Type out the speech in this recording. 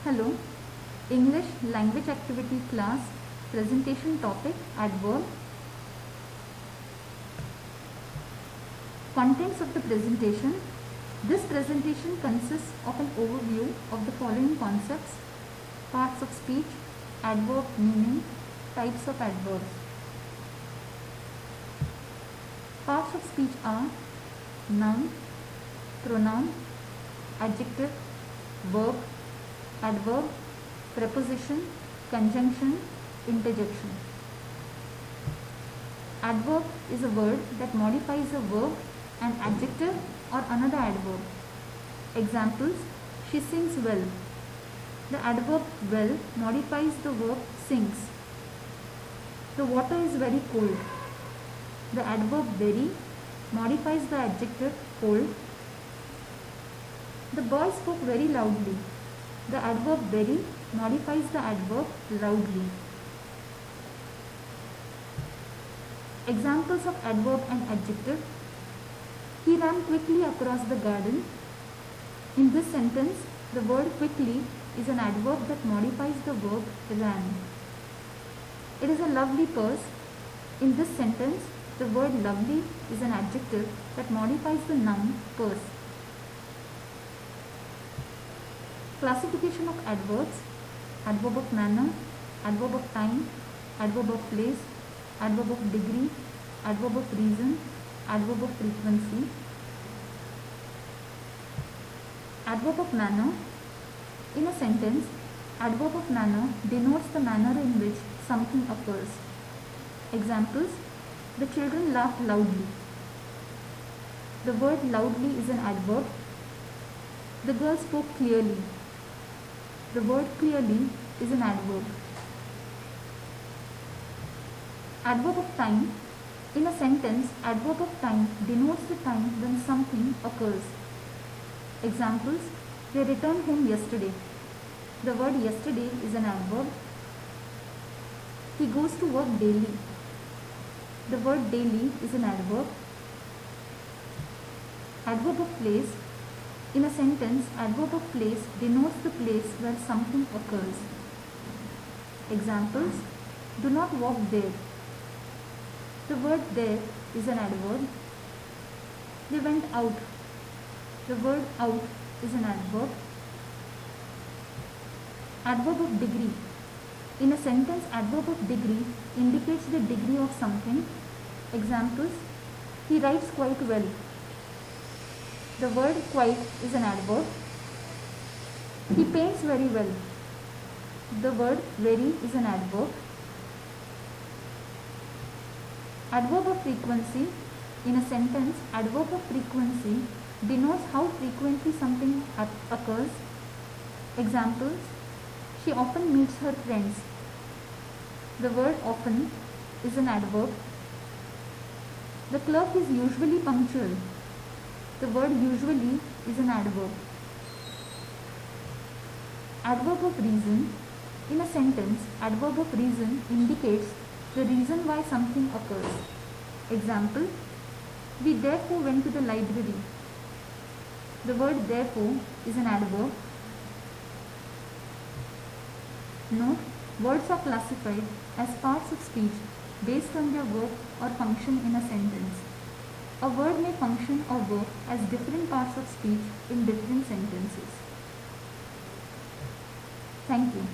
Hello, English language activity class, presentation topic adverb. Contents of the presentation. This presentation consists of an overview of the following concepts: parts of speech, adverb meaning, types of adverbs. Parts of speech are noun, pronoun, adjective, verb, adverb, preposition, conjunction, interjection. Adverb is a word that modifies a verb, an adjective or another adverb. Examples: she sings well. The adverb well modifies the verb sings. The water is very cold. The adverb very modifies the adjective cold. The boy spoke very loudly. The adverb very modifies the adverb loudly. Examples of adverb and adjective. He ran quickly across the garden. In this sentence, the word quickly is an adverb that modifies the verb ran. It is a lovely purse. In this sentence, the word lovely is an adjective that modifies the noun purse. Classification of adverbs: adverb of manner, adverb of time, adverb of place, adverb of degree, adverb of reason, adverb of frequency. Adverb of manner. In a sentence, adverb of manner denotes the manner in which something occurs. Examples: the children laughed loudly. The word loudly is an adverb. The girl spoke clearly. The word clearly is an adverb. Adverb of time. In a sentence, adverb of time denotes the time when something occurs. Examples: they returned home yesterday. The word yesterday is an adverb. He goes to work daily. The word daily is an adverb. Adverb of place. In a sentence, adverb of place denotes the place where something occurs. Examples: do not walk there. The word there is an adverb. They went out. The word out is an adverb. Adverb of degree. In a sentence, adverb of degree indicates the degree of something. Examples: he writes quite well. The word quite is an adverb. He paints very well. The word very is an adverb. Adverb of frequency. In a sentence, adverb of frequency denotes how frequently something occurs. Examples: she often meets her friends. The word often is an adverb. The clerk is usually punctual. The word usually is an adverb. Adverb of reason. In a sentence, adverb of reason indicates the reason why something occurs. Example: we therefore went to the library. The word therefore is an adverb. Note: words are classified as parts of speech based on their work or function in a sentence. A word may function or work as different parts of speech in different sentences. Thank you.